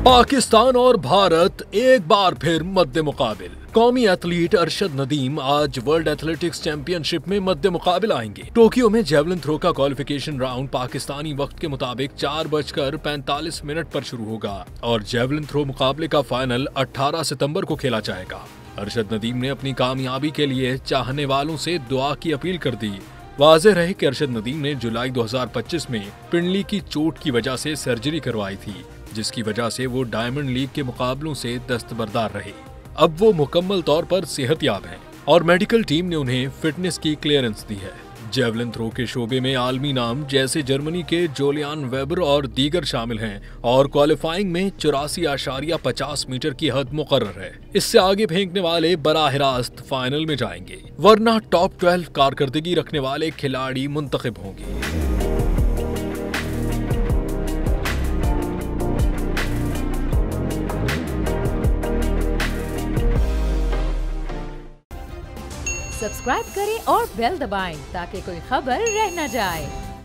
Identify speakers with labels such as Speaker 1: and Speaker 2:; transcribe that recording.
Speaker 1: पाकिस्तान और भारत एक बार फिर मध्य मुकाबिल। कौमी एथलीट अरशद नदीम आज वर्ल्ड एथलेटिक्स चैंपियनशिप में मध्य मुकाबिल आएंगे। टोक्यो में जेवलिन थ्रो का क्वालिफिकेशन राउंड पाकिस्तानी वक्त के मुताबिक 4:45 पर शुरू होगा और जेवलिन थ्रो मुकाबले का फाइनल 18 सितंबर को खेला जाएगा। अरशद नदीम ने अपनी कामयाबी के लिए चाहने वालों से दुआ की अपील कर दी। वाज़ेह रहे कि अरशद नदीम ने जुलाई 2025 में पिंडली की चोट की वजह से सर्जरी करवाई थी, जिसकी वजह से वो डायमंड लीग के मुकाबलों से दस्तबरदार रहे। अब वो मुकम्मल तौर पर सेहतयाब हैं और मेडिकल टीम ने उन्हें फिटनेस की क्लियरेंस दी है। जेवलिन थ्रो के शोबे में आलमी नाम जैसे जर्मनी के जोलियान वेबर और दीगर शामिल हैं और क्वालिफाइंग में 84.50 मीटर की हद मुकर्रर है। इससे आगे फेंकने वाले बराह रास्त फाइनल में जाएंगे, वरना टॉप 12 कारकर्दगी रखने वाले खिलाड़ी मुंतखब होंगे।
Speaker 2: सब्सक्राइब करें और बेल दबाएं ताकि कोई खबर रह न जाए।